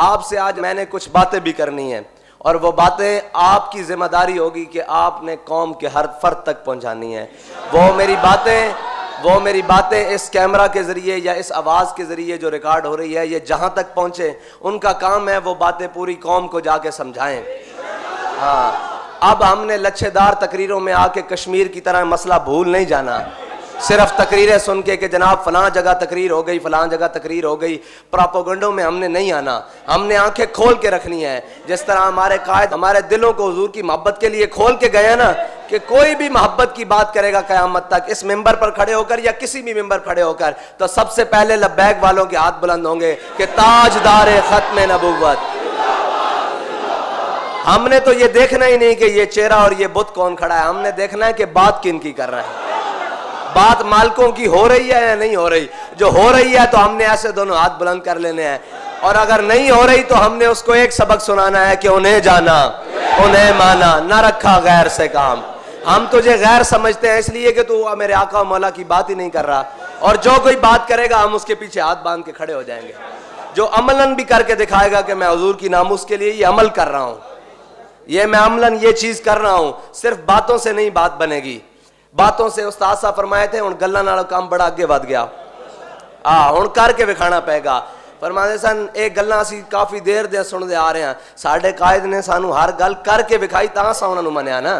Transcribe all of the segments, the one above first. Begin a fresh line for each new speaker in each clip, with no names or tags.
आपसे आज मैंने कुछ बातें भी करनी है और वो बातें आपकी जिम्मेदारी होगी कि आपने कौम के हर फर्द तक पहुंचानी है। वो मेरी बातें इस कैमरा के जरिए या इस आवाज़ के जरिए जो रिकॉर्ड हो रही है, ये जहाँ तक पहुँचे, उनका काम है वो बातें पूरी कौम को जाके समझाएं। हाँ, अब हमने लच्छेदार तकरीरों में आके कश्मीर की तरह मसला भूल नहीं जाना। सिर्फ तकरीरें सुन के कि जनाब फलां जगह तकरीर हो गई, फलां जगह तकरीर हो गई, प्रोपेगेंडों में हमने नहीं आना। हमने आंखें खोल के रखनी है, जिस तरह हमारे कायद हमारे दिलों को हुजूर की मोहब्बत के लिए खोल के गए ना, कि कोई भी मोहब्बत की बात करेगा क़यामत तक इस मिंबर पर खड़े होकर या किसी भी मिंबर खड़े होकर, तो सबसे पहले लब्बैक वालों के हाथ बुलंद होंगे कि ताजदार खत्म नबुव्वत। हमने तो ये देखना ही नहीं कि ये चेहरा और ये बुत कौन खड़ा है, हमने देखना है कि बात किन की कर रहे हैं। बात मालिकों की हो रही है या नहीं हो रही? जो हो रही है तो हमने ऐसे दोनों हाथ बुलंद कर लेने हैं, और अगर नहीं हो रही तो हमने उसको एक सबक सुनाना है कि उन्हें जाना, उन्हें माना, ना रखा गैर से काम। हम तुझे गैर समझते हैं इसलिए कि तू मेरे आका मौला की बात ही नहीं कर रहा, और जो कोई बात करेगा हम उसके पीछे हाथ बांध के खड़े हो जाएंगे। जो अमलन भी करके दिखाएगा कि मैं हुजूर की नामूस के लिए ये अमल कर रहा हूं, ये मैं अमलन ये चीज कर रहा हूं, सिर्फ बातों से नहीं बात बनेगी। बातों से उस्ताद साहब फरमाए थे हुण गल्लां नाल काम बड़ा अगे वध गया, हुण करके विखाना पेगा। फरमाते सन एक गल्लां असीं काफी देर दे सुनदे आ रहे हैं, साडे कायद ने सानू हर गल करके विखाई तां असां उन्हां नूं मन्निया ना।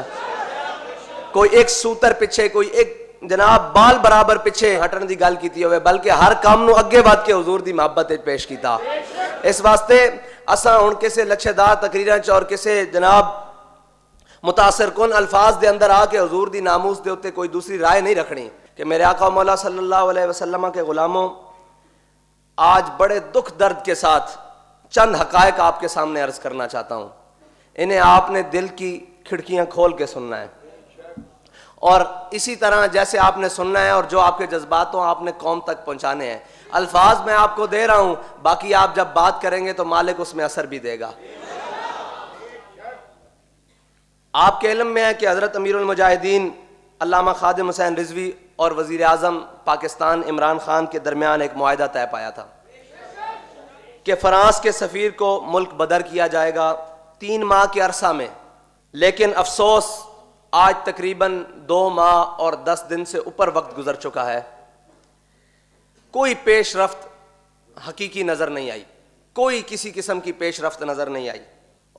कोई एक सूतर पिछे, कोई एक जनाब बाल बराबर पिछे हटण दी गल कीती होवे, बल्कि हर काम नूं अगे वध के हुजूर दी मोहब्बत विच पेश कीता। इस वास्ते असां हुण किसे लच्छेदार तकरीरां च और किसे जनाब मुतासर कुन अल्फाज दे अंदर आके हुजूर दी नामूस दे उत्ते कोई दूसरी राय नहीं रखनी कि मेरे आका मौला सल्लल्लाहु अलैहि वसल्लम के गुलामों, आज बड़े दुख दर्द के साथ चंद हकायक आपके सामने अर्ज करना चाहता हूं। इन्हें आपने दिल की खिड़कियां खोल के सुनना है, और इसी तरह जैसे आपने सुनना है और जो आपके जज्बात हो आपने कौम तक पहुंचाने हैं। अल्फाज मैं आपको दे रहा हूं, बाकी आप जब बात करेंगे तो मालिक उसमें असर भी देगा। आपके इल्म में है कि हजरत अमीरुल मुजाहिदीन अल्लामा खादिम हुसैन रिजवी और वजीर आजम पाकिस्तान इमरान खान के दरमियान एक मुआहदा तय पाया था कि फ्रांस के सफीर को मुल्क बदर किया जाएगा 3 माह के अरसा में। लेकिन अफसोस आज तकरीबन 2 माह और 10 दिन से ऊपर वक्त गुजर चुका है, कोई पेशरफ्त हकीकी नजर नहीं आई, कोई किसी किस्म की पेशरफ्त नजर नहीं आई।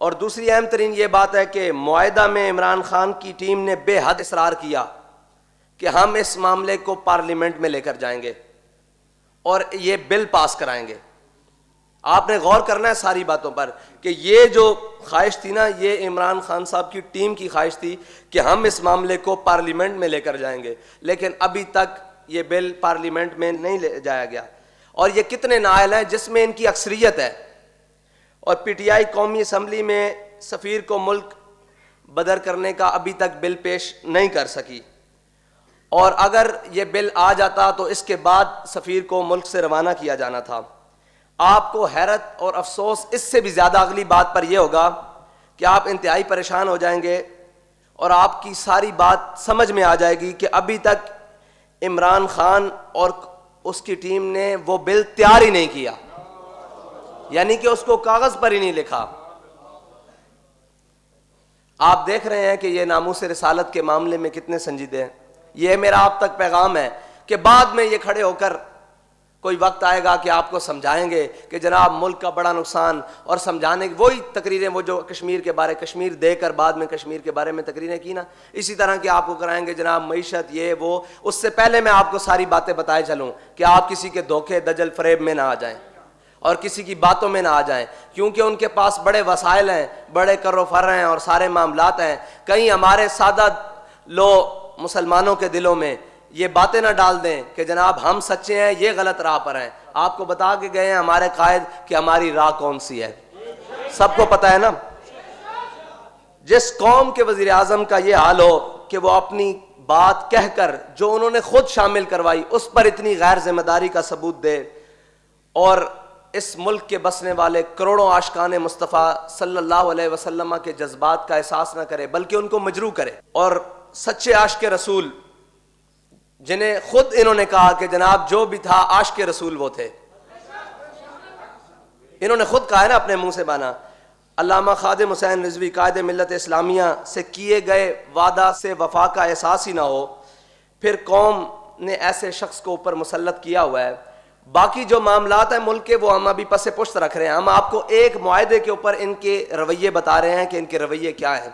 और दूसरी अहम तरीन ये बात है कि मुआहदा में इमरान खान की टीम ने बेहद इसरार किया कि हम इस मामले को पार्लियामेंट में लेकर जाएंगे और ये बिल पास कराएंगे। आपने गौर करना है सारी बातों पर कि ये जो ख्वाहिश थी ना, ये इमरान खान साहब की टीम की ख्वाहिश थी कि हम इस मामले को पार्लियामेंट में लेकर जाएंगे, लेकिन अभी तक ये बिल पार्लियामेंट में नहीं ले जाया गया। और ये कितने नाअहल हैं जिसमें इनकी अक्सरियत है, और पीटीआई कौमी असम्बली में सफ़ीर को मुल्क बदर करने का अभी तक बिल पेश नहीं कर सकी। और अगर ये बिल आ जाता तो इसके बाद सफ़ीर को मुल्क से रवाना किया जाना था। आपको हैरत और अफसोस इससे भी ज़्यादा अगली बात पर यह होगा कि आप इंतहाई परेशान हो जाएंगे और आपकी सारी बात समझ में आ जाएगी कि अभी तक इमरान खान और उसकी टीम ने वो बिल तैयार ही नहीं किया, यानी कि उसको कागज पर ही नहीं लिखा। आप देख रहे हैं कि ये नामूस रिसालत के मामले में कितने संजीदे हैं। ये मेरा आप तक पैगाम है कि बाद में ये खड़े होकर कोई वक्त आएगा कि आपको समझाएंगे कि जनाब मुल्क का बड़ा नुकसान, और समझाने की वही तकरीरें वो जो कश्मीर के बारे कश्मीर देकर बाद में कश्मीर के बारे में तकरीरें की ना, इसी तरह की आपको कराएंगे जनाब मईशत ये वो। उससे पहले मैं आपको सारी बातें बताए चलूँ कि आप किसी के धोखे दजल फरेब में ना आ जाएं और किसी की बातों में ना आ जाएं, क्योंकि उनके पास बड़े वसाइल हैं, बड़े करो फर हैं और सारे मामलात हैं। कहीं हमारे सादा लो मुसलमानों के दिलों में ये बातें ना डाल दें कि जनाब हम सच्चे हैं, ये गलत राह पर हैं। आपको बता के गए हैं हमारे कायद कि हमारी राह कौन सी है, सबको पता है ना। जिस कौम के वजीर आजम का ये हाल हो कि वो अपनी बात कहकर जो उन्होंने खुद शामिल करवाई उस पर इतनी गैर जिम्मेदारी का सबूत दे, और इस मुल्क के बसने वाले करोड़ों आशिकाने मुस्तफ़ा सल्लल्लाहु अलैहि वसल्लम के जज्बात का एहसास न करे बल्कि उनको मजरू करे। और सच्चे आशिक रसूल जिन्हें खुद इन्होंने कहा कि जनाब जो भी था आशिक रसूल वो थे, इन्होंने खुद कहा है ना अपने मुंह से बना, अल्लामा खादिम हुसैन रिजवी कायद मिल्लत इस्लामिया से किए गए वादा से वफा का एहसास ही ना हो, फिर कौम ने ऐसे शख्स को ऊपर मुसल्लत किया हुआ है। बाकी जो मामलात हैं मुल्क के वो हम अभी पस पुश्त रख रहे हैं। हम आपको एक मुआहदे के ऊपर इनके रवैये बता रहे हैं कि इनके रवैये क्या हैं,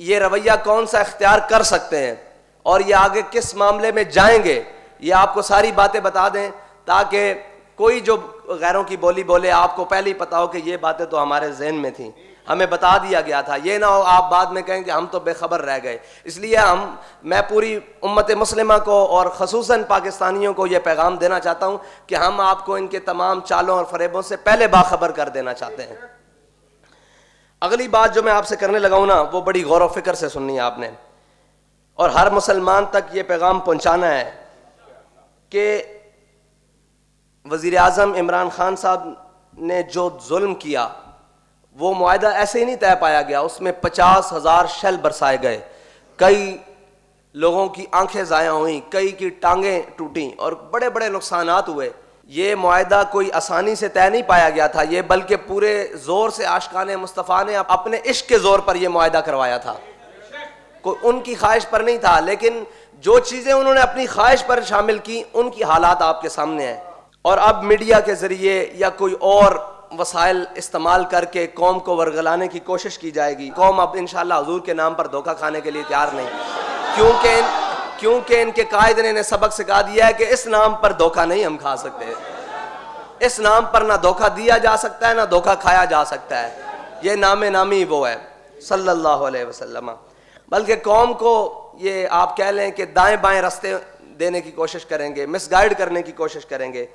ये रवैया कौन सा इख्तियार कर सकते हैं और ये आगे किस मामले में जाएंगे, ये आपको सारी बातें बता दें ताकि कोई जो गैरों की बोली बोले आपको पहले ही पता हो कि ये बातें तो हमारे जहन में थी, हमें बता दिया गया था, ये ना हो आप बाद में कहें कि हम तो बेखबर रह गए। इसलिए मैं पूरी उम्मत मुस्लिमा को और ख़ुसूसन पाकिस्तानियों को ये पैगाम देना चाहता हूँ कि हम आपको इनके तमाम चालों और फरेबों से पहले बाखबर कर देना चाहते हैं। अगली बात जो मैं आपसे करने लगा हूँ ना, वो बड़ी गौर व फिक्र से सुननी है आपने, और हर मुसलमान तक ये पैगाम पहुँचाना है कि वज़ीर आज़म इमरान खान साहब ने जो जुल्म किया वो मुआहदा ऐसे ही नहीं तय पाया गया, उसमें 50,000 शेल बरसाए गए, कई लोगों की आंखें ज़ाया हुई, कई की टांगें टूटी और बड़े बड़े नुकसानात हुए। ये मुआहदा कोई आसानी से तय नहीं पाया गया था, ये बल्कि पूरे ज़ोर से आशिकाने मुस्तफ़ा ने अपने इश्क के ज़ोर पर यह मुआहदा करवाया था, कोई उनकी ख्वाहिश पर नहीं था। लेकिन जो चीज़ें उन्होंने अपनी ख्वाहिश पर शामिल की उनकी हालात आपके सामने हैं, और अब मीडिया के ज़रिए या कोई और वसाइल इस्तेमाल करके कौम को वर्गलाने की कोशिश की जाएगी। कौम अब इंशाअल्लाह हुजूर के नाम पर धोखा खाने के लिए तैयार नहीं, क्योंकि इनके कायद ने सबक सिखा दिया है कि इस नाम पर धोखा नहीं हम खा सकते, इस नाम पर ना धोखा दिया जा सकता है ना धोखा खाया जा सकता है। ये नामी वो है सल्लल्लाहु अलैहि वसल्लम। बल्कि कौम को ये आप कह लें कि दाएं बाएं रास्ते देने की कोशिश करेंगे, मिसगाइड करने की कोशिश करेंगे,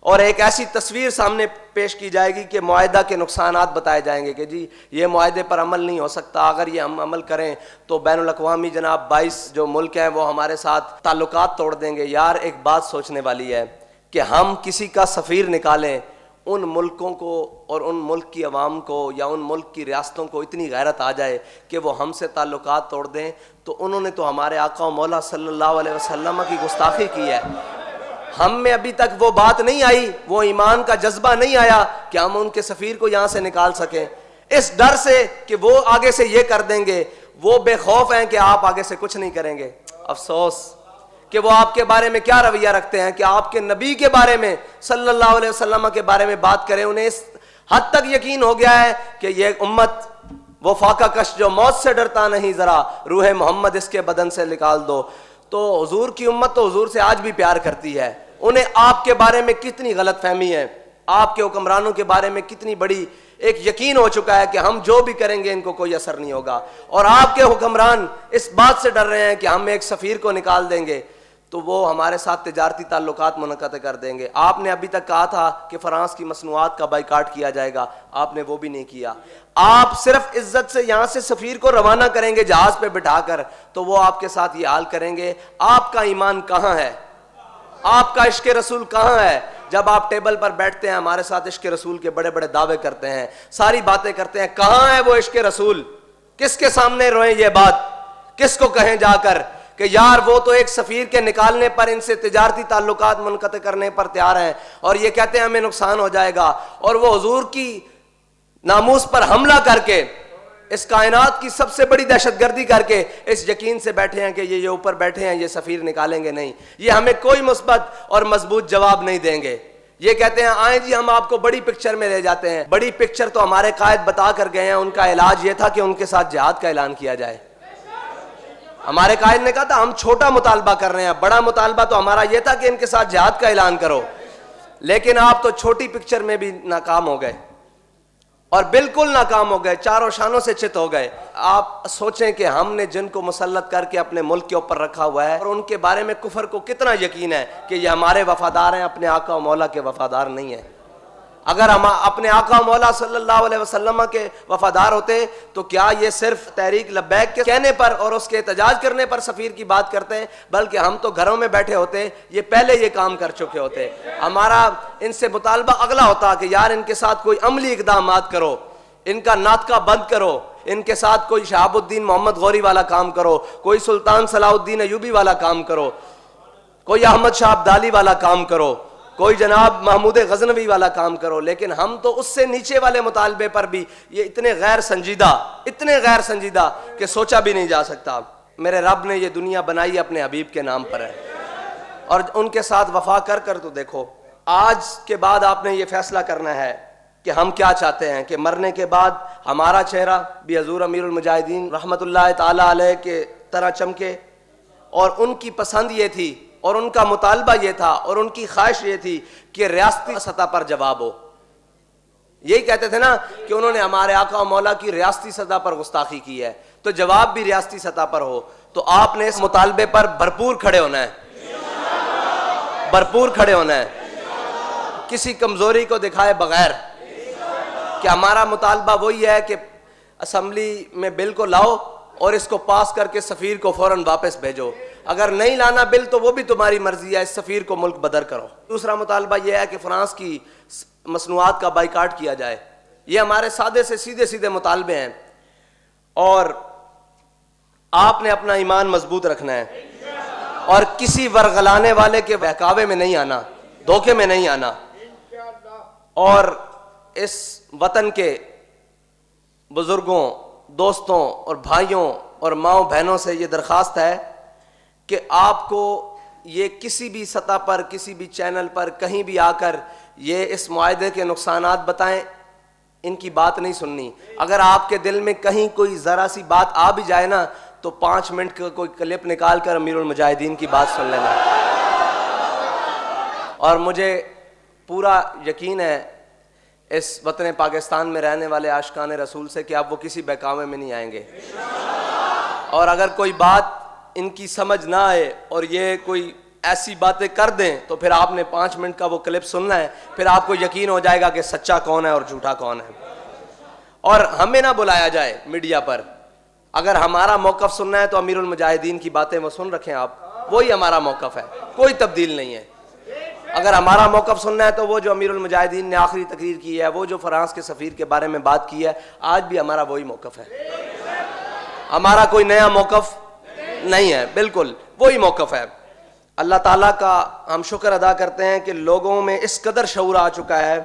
और एक ऐसी तस्वीर सामने पेश की जाएगी कि मुआहदा के नुकसानात बताए जाएंगे कि जी ये मुआहदे पर अमल नहीं हो सकता, अगर ये हम अमल करें तो बैनुल अक़वामी जनाब 22 जो मुल्क हैं वो हमारे साथ ताल्लुकात तोड़ देंगे। यार एक बात सोचने वाली है कि हम किसी का सफ़ीर निकालें, उन मुल्कों को और उन मुल्क की अवाम को या उन मुल्क की रियासतों को इतनी गैरत आ जाए कि वो हमसे ताल्लुकात तोड़ दें, तो उन्होंने तो हमारे आका और मौला सल्लल्लाहु अलैहि वसल्लम की गुस्ताखी की है। हम में अभी तक वो बात नहीं आई, वो ईमान का जज्बा नहीं आया कि हम उनके सफ़ीर को यहाँ से निकाल सकें, इस डर से कि वो आगे से ये कर देंगे। वो बेखौफ हैं कि आप आगे से कुछ नहीं करेंगे। अफसोस कि वो आपके बारे में क्या रवैया रखते हैं कि आपके नबी के बारे में सल्लल्लाहु अलैहि वसल्लम के बारे में बात करें। उन्हें इस हद तक यकीन हो गया है कि ये उम्मत वो फाका कश जो मौत से डरता नहीं, जरा रूह मोहम्मद इसके बदन से निकाल दो। तो हुजूर की उम्मत तो हुजूर से आज भी प्यार करती है। उन्हें आपके बारे में कितनी गलत फहमी है, आपके हुक्मरानों के बारे में कितनी बड़ी एक यकीन हो चुका है कि हम जो भी करेंगे इनको कोई असर नहीं होगा, और आपके हुक्मरान इस बात से डर रहे हैं कि हम एक सफ़ीर को निकाल देंगे तो वो हमारे साथ तिजारती ताल्लुकात मुनक़्क़द कर देंगे। आपने अभी तक कहा था कि फ्रांस की मसनूआत का बाइकाट किया जाएगा, आपने वो भी नहीं किया। आप सिर्फ इज्जत से यहाँ से सफ़ीर को रवाना करेंगे जहाज पे बिठाकर, तो वो आपके साथ ये हाल करेंगे। आपका ईमान कहाँ है, आपका इश्क रसूल कहाँ है? जब आप टेबल पर बैठते हैं हमारे साथ इश्क रसूल के बड़े बड़े दावे करते हैं, सारी बातें करते हैं, कहाँ है वो इश्क रसूल? किसके सामने रोएं ये बात, किसको कहें जाकर कि यार वो तो एक सफ़ीर के निकालने पर, इनसे तिजारती ताल्लुकात मुनक़्क़त करने पर तैयार हैं, और ये कहते हैं हमें नुकसान हो जाएगा, और वो हुजूर की नामूस पर हमला करके इस कायनात की सबसे बड़ी दहशतगर्दी करके इस यकीन से बैठे हैं कि ये ऊपर बैठे हैं, ये सफ़ीर निकालेंगे नहीं, ये हमें कोई मुस्बत और मजबूत जवाब नहीं देंगे। ये कहते हैं आए जी हम आपको बड़ी पिक्चर में ले जाते हैं। बड़ी पिक्चर तो हमारे कायद बता कर गए हैं, उनका इलाज ये था कि उनके साथ जिहाद का ऐलान किया जाए। हमारे कायद ने कहा था हम छोटा मुतालबा कर रहे हैं, बड़ा मुतालबा तो हमारा यह था कि इनके साथ जिहाद का ऐलान करो, लेकिन आप तो छोटी पिक्चर में भी नाकाम हो गए, और बिल्कुल नाकाम हो गए, चारों शानों से चित हो गए। आप सोचें कि हमने जिनको मुसल्लत करके अपने मुल्क के ऊपर रखा हुआ है और उनके बारे में कुफर को कितना यकीन है कि ये हमारे वफादार हैं, अपने आका और मौला के वफादार नहीं है। अगर हम अपने आका और मौला सल्लल्लाहु अलैहि वसल्लम के वफादार होते तो क्या ये सिर्फ तहरीक लब्बैक के कहने पर और उसके एहतजाज करने पर सफ़ीर की बात करते हैं, बल्कि हम तो घरों में बैठे होते, ये पहले ये काम कर चुके होते। हमारा इनसे मुतालबा अगला होता कि यार इनके साथ कोई अमली इक़दामात करो, इनका नातका बंद करो, इनके साथ कोई शहाबुद्दीन मोहम्मद गौरी वाला काम करो, कोई सुल्तान सलाहुद्दीन अयूबी वाला काम करो, कोई अहमद शाह अब्दाली वाला काम करो, कोई जनाब महमूद गजनवी वाला काम करो, लेकिन हम तो उससे नीचे वाले मुतालबे पर भी ये इतने गैर संजीदा कि सोचा भी नहीं जा सकता। मेरे रब ने ये दुनिया बनाई अपने हबीब के नाम पर है, और उनके साथ वफा कर कर तो देखो। आज के बाद आपने ये फैसला करना है कि हम क्या चाहते हैं, कि मरने के बाद हमारा चेहरा भी हजूर अमीरुल मुजाहिदीन रहमतुल्लाह ताला अलैह के तरह चमके। और उनकी पसंद ये थी और उनका मुतालबा ये था और उनकी ख्वाहिश ये थी कि रियासती सतह पर जवाब हो। यही कहते थे ना कि उन्होंने हमारे आका और मौला की रियासती सतह पर गुस्ताखी की है, तो जवाब भी रियासती सतह पर हो। तो आपने इस मुतालबे पर भरपूर खड़े होना है, भरपूर खड़े होना है, किसी कमजोरी को दिखाए बगैर। कि हमारा मुतालबा वही है कि असम्बली में बिल को लाओ और इसको पास करके सफीर को फौरन वापस भेजो। अगर नहीं लाना बिल तो वो भी तुम्हारी मर्जी है, इस सफीर को मुल्क बदर करो। दूसरा मुतालबा यह है कि फ्रांस की मसनूआत का बाइकाट किया जाए। ये हमारे सादे से सीधे सीधे मुतालबे हैं, और आपने अपना ईमान मजबूत रखना है और किसी वरगलाने वाले के बहकावे में नहीं आना, धोखे में नहीं आना। और इस वतन के बुजुर्गों, दोस्तों और भाइयों और माओ बहनों से ये दरख्वास्त है कि आपको ये किसी भी सतह पर, किसी भी चैनल पर, कहीं भी आकर ये इस मुआहदे के नुकसानात बताएं, इनकी बात नहीं सुननी। अगर आपके दिल में कहीं कोई ज़रा सी बात आ भी जाए ना, तो 5 मिनट का कोई क्लिप निकाल कर अमीरुल मुजाहिदीन की बात सुन लेना। और मुझे पूरा यकीन है इस वतन पाकिस्तान में रहने वाले आशिकान रसूल से कि आप वो किसी बहकावे में नहीं आएंगे। और अगर कोई बात इनकी समझ ना आए और ये कोई ऐसी बातें कर दें, तो फिर आपने 5 मिनट का वो क्लिप सुनना है, फिर आपको यकीन हो जाएगा कि सच्चा कौन है और झूठा कौन है। और हमें ना बुलाया जाए मीडिया पर। अगर हमारा मौक़िफ़ सुनना है तो अमीरुल मुजाहिदीन की बातें वो सुन रखें आप, वही हमारा मौक़िफ़ है, कोई तब्दील नहीं है। अगर हमारा मौक़िफ़ सुनना है तो वो जो अमीरुल मुजाहिदीन ने आखिरी तकरीर की है, वो जो फ्रांस के सफ़ीर के बारे में बात की है, आज भी हमारा वही मौक़िफ़ है। हमारा कोई नया मौक़िफ़ नहीं है, बिल्कुल वही मौक़िफ़ है। अल्लाह ताला का हम शुक्र अदा करते हैं कि लोगों में इस कदर शऊर आ चुका है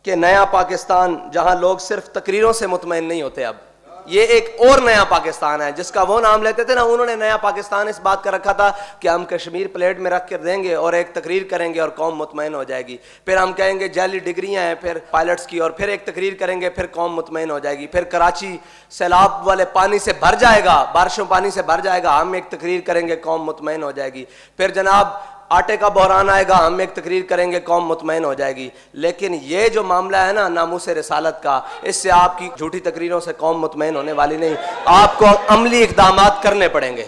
कि नया पाकिस्तान, जहां लोग सिर्फ तकरीरों से मुतमईन नहीं होते, अब ये एक और नया पाकिस्तान है जिसका वो नाम लेते थे ना, उन्होंने नया पाकिस्तान इस बात का रखा था कि हम कश्मीर प्लेट में रख कर देंगे और एक तकरीर करेंगे और कौम मुतमईन हो जाएगी। फिर हम कहेंगे जाली डिग्रियां हैं फिर पायलट्स की, और फिर एक तकरीर करेंगे, फिर कौम मुतमईन हो जाएगी। फिर कराची सैलाब वाले पानी से भर जाएगा, बारिशों पानी से भर जाएगा, हम एक तकरीर करेंगे, कौम मुतमईन हो जाएगी। फिर जनाब आटे का बहरान आएगा, हम एक तकरीर करेंगे, कौम मुतमईन हो जाएगी। लेकिन ये जो मामला है ना नामूस रिसालत का, इससे आपकी झूठी तकरीरों से कौम मुतमईन होने वाली नहीं। आपको अमली इक़दामात करने पड़ेंगे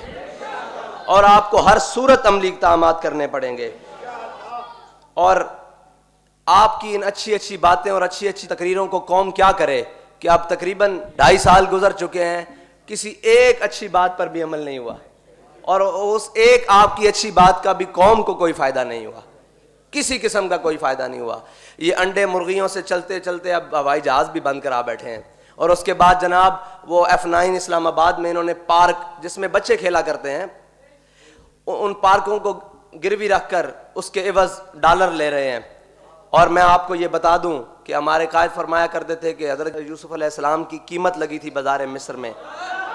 और आपको हर सूरत अमली इक़दामात करने पड़ेंगे। और आपकी इन अच्छी अच्छी बातें और अच्छी अच्छी तकरीरों को कौम क्या करे कि अब तकरीबन 2.5 साल गुजर चुके हैं, किसी एक अच्छी बात पर भी अमल नहीं हुआ, और उस एक आपकी अच्छी बात का भी कौम को कोई फायदा नहीं हुआ, किसी किस्म का कोई फायदा नहीं हुआ। ये अंडे मुर्गियों से चलते चलते अब हवाई जहाज भी बंद करा बैठे हैं। और उसके बाद जनाब वो F9 इस्लामाबाद में इन्होंने पार्क जिसमें बच्चे खेला करते हैं, उन पार्कों को गिरवी रखकर उसके एवज डॉलर ले रहे हैं। और मैं आपको ये बता दूं कि हमारे कायद फरमाया करते थे कि हज़रत यूसुफ अलैहिस्सलाम की कीमत लगी थी बाजार मिस्र में,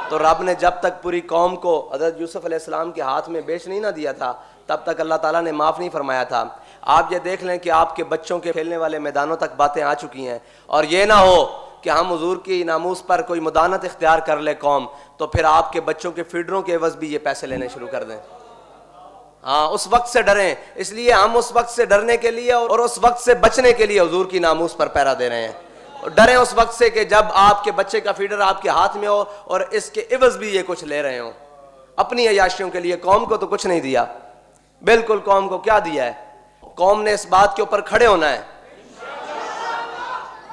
तो रब ने जब तक पूरी कौम को हज़रत यूसुफ अलैहिस्सलाम के हाथ में बेच नहीं ना दिया था, तब तक अल्लाह ताला ने माफ़ नहीं फरमाया था। आप ये देख लें कि आपके बच्चों के खेलने वाले मैदानों तक बातें आ चुकी हैं, और ये ना हो कि हम हुजूर की नामूस पर कोई मुदानत इख्तियार कर ले कौम, तो फिर आपके बच्चों के फीडरों के एवज भी ये पैसे लेने शुरू कर दें। हाँ, उस वक्त से डरें, इसलिए हम उस वक्त से डरने के लिए और उस वक्त से बचने के लिए हुजूर की नामूस पर पहरा दे रहे हैं। डरें उस वक्त से कि जब आपके बच्चे का फीडर आपके हाथ में हो और इसके इवज भी ये कुछ ले रहे हो अपनी अयाशियों के लिए। कौम को तो कुछ नहीं दिया, बिल्कुल कौम को क्या दिया है? कौम ने इस बात के ऊपर खड़े होना है।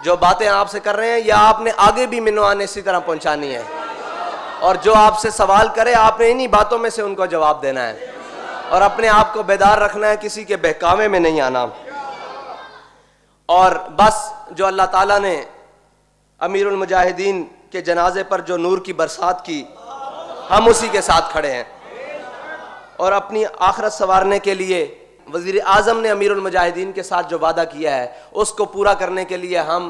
जो बातें आपसे कर रहे हैं या आपने आगे भी मिनवाने इसी तरह पहुंचानी है, और जो आपसे सवाल करे आपने इन्हीं बातों में से उनको जवाब देना है, और अपने आप को बेदार रखना है, किसी के बहकावे में नहीं आना। और बस जो अल्लाह ताला ने अमीरुल मुजाहिदीन के जनाजे पर जो नूर की बरसात की, हम उसी के साथ खड़े हैं। और अपनी आखिरत संवारने के लिए वज़ीर आज़म ने अमीरुल मुजाहिदीन के साथ जो वादा किया है उसको पूरा करने के लिए हम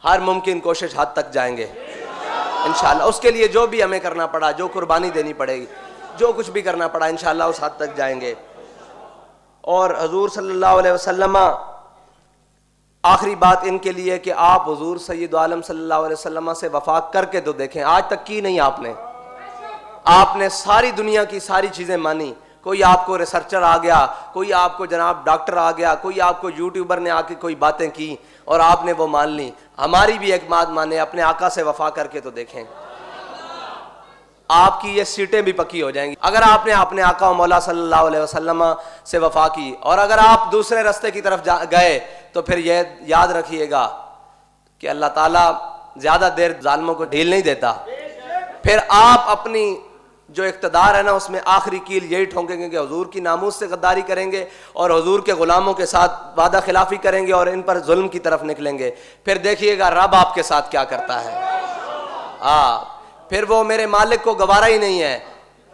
हर मुमकिन कोशिश हद तक जाएंगे इंशाअल्लाह। उसके लिए जो भी हमें करना पड़ा, जो कुर्बानी देनी पड़ेगी, जो कुछ भी करना पड़ा, इंशाअल्लाह उस हद तक जाएंगे। और हुजूर सल्लल्लाहु अलैहि वसल्लम, आखिरी बात इनके लिए कि आप हुजूर सय्यद आलम सल्लल्लाहु अलैहि वसल्लम से वफा करके तो देखें। आज तक की नहीं आपने सारी दुनिया की सारी चीज़ें मानी। कोई आपको रिसर्चर आ गया, कोई आपको जनाब डॉक्टर आ गया, कोई आपको यूट्यूबर ने आके कोई बातें की और आपने वो मान ली। हमारी भी एक बात माने, अपने आका से वफा करके तो देखें, आपकी ये सीटें भी पक्की हो जाएंगी। अगर आपने अपने आका मौला सल्लल्लाहु अलैहि वसल्लम से वफा की और अगर आप दूसरे रास्ते की तरफ गए तो फिर यह याद रखिएगा कि अल्लाह ताला ज्यादा देर जालिमों को ढील नहीं देता। फिर आप अपनी जो इक़्तिदार है ना उसमें आखिरी कील यही ठोंकेंगे कि हुजूर की नामूस से गद्दारी करेंगे और हुजूर के गुलामों के साथ वादा खिलाफी करेंगे और इन पर जुल्म की तरफ निकलेंगे। फिर देखिएगा रब आपके साथ क्या करता है। फिर वो मेरे मालिक को गवारा ही नहीं है।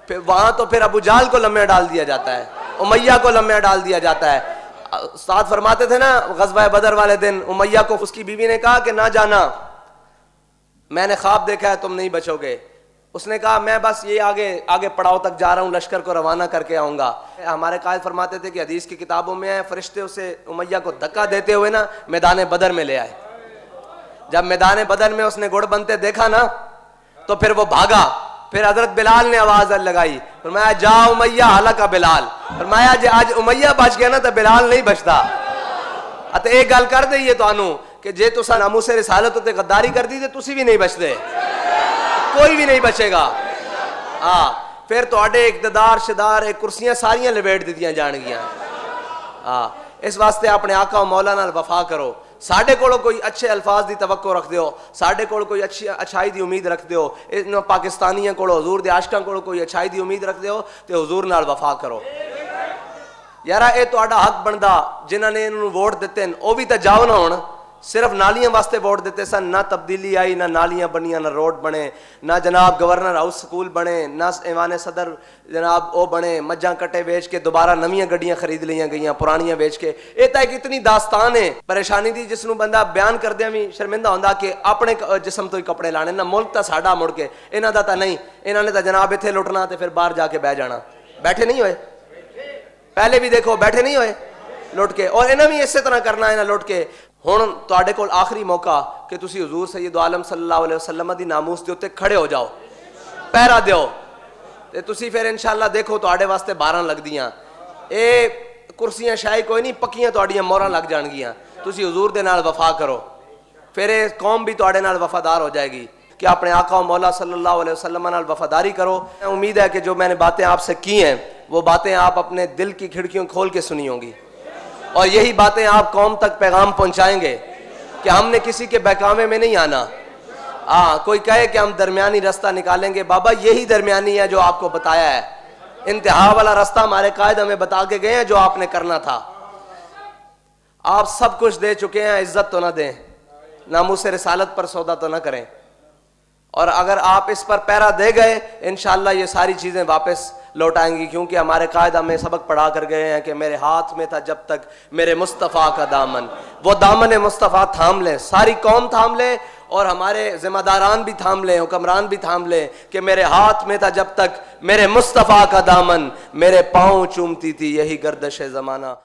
फिर वहां तो फिर अबू जाल को लम्हे डाल दिया जाता है, उमैया को लम्हे डाल दिया जाता है। साथ फरमाते थे ना ग़ज़वा बदर वाले दिन, उमैया को उसकी बीवी ने कहा कि ना जाना, मैंने ख्वाब देखा है, तुम नहीं बचोगे। उसने कहा मैं बस ये आगे पड़ाव तक जा रहा हूँ, लश्कर को रवाना करके आऊंगा। हमारे कायद फरमाते थे कि हदीस की किताबों में है, फरिश्ते उसे उमैया को धक्का देते हुए ना मैदान बदर में ले आए। जब मैदान बदर में उसने गुड़ बनते देखा ना तो फिर वो भागा। फिर हजरत बिलाल ने आवाज लगाई, फरमाया जा उमैया हलका बिलाल। फरमाया जे आज उमैया बच गया ना तो बिलाल नहीं बचता। अत एक गल कर दईए तुहानू कि जे तुसा नामूसे रिसालत उत्ते गद्दारी कर दी तो तुसी भी नहीं बचते, कोई भी नहीं बचेगा। फिर तुहाडे इक़्तिदार शिदार कुर्सियां सारियां लपेट दित्तियां जाणगियां। इस वास्ते अपने आका मौला नाल वफा करो। साडे कोलों कोई अच्छे अल्फाज की तवक्को रख दो, साडे कोलों कोई अच्छी अच्छाई की उम्मीद रख दो, इन पाकिस्तानियों कोलों हुजूर दे आशिकां कोलों कोई अच्छाई की उम्मीद रख दो तो हुजूर नाल वफा करो। यारा ये तुहाडा हक बनदा, जिन्हां ने इन्हूं वोट दिते वो भी तो जाओ ना। हुण सिर्फ नालियां वास्ते वोट दिते सन, ना तब्दीली आई, ना नालियां बनियां, ना रोड बने, ना जनाब गवर्नर हाउस स्कूल बने, ना ऐवान सदर जनाब वो बने। मज्जां कट्टे बेच के दोबारा नवीं गड्डियां खरीद लियां गईयां, पुरानियां बेच के। ये तो एक इतनी दास्तान है परेशानी दी जिसनों बंदा बयान करदे भी शर्मिंदा होंदा कि अपने जिस्म तो ही कपड़े लाने ना, मुल्क तो साडा मुड़ के इन्हां दा तां नहीं। इन्हां ने तो जनाब इत्थे लुटना तो फिर बाहर जाके बह जाना। बैठे नहीं होए, पहले भी देखो बैठे नहीं होए लुट के, और इन्हें भी इस तरह करना है ना लुट के। हुण तुहाडे कोल आखिरी मौका कि तुसी हुजूर सैयद आलम सल्लल्लाहु अलैहि वसल्लम दी नामूस दे उत्ते खड़े हो जाओ, पहरा दिओ ते तुसी फिर इंशाअल्लाह देखो तुहाडे वास्ते 12 लगदियां। ये कुर्सियां शायद कोई नहीं, पक्कियां तुहाडियां मोहरां लग जाणगियां। तुसी हुजूर दे नाल वफा करो, फिर ये कौम भी तुहाडे नाल वफादार हो जाएगी कि अपने आका मौला सल्लल्लाहु अलैहि वसल्लम नाल वफादारी करो। उम्मीद है कि जो मैंने बातें आपसे की हैं वो बातें आप अपने दिल की खिड़कियों खोल के सुनी होंगी और यही बातें आप कौम तक पैगाम पहुंचाएंगे कि हमने किसी के बहकावे में नहीं आना। कोई कहे कि हम दरमियानी रास्ता निकालेंगे, बाबा यही दरमियानी है जो आपको बताया है। इंतहा वाला रास्ता हमारे कायद हमें बता के गए हैं जो आपने करना था। आप सब कुछ दे चुके हैं, इज्जत तो ना दें, नामूसे रिसालत पर सौदा तो ना करें। और अगर आप इस पर पैरा दे गए इंशाअल्लाह ये सारी चीजें वापस लौट आएंगी, क्योंकि हमारे कायद हमें सबक पढ़ा कर गए हैं कि मेरे हाथ में था जब तक मेरे मुस्तफ़ा का दामन। वो दामन मुस्तफ़ा थाम ले, सारी कौम थाम ले और हमारे जिम्मेदारान भी थाम ले, हुक्मरान भी थाम ले कि मेरे हाथ में था जब तक मेरे मुस्तफ़ा का दामन, मेरे पाँव चूमती थी यही गर्दश ज़माना।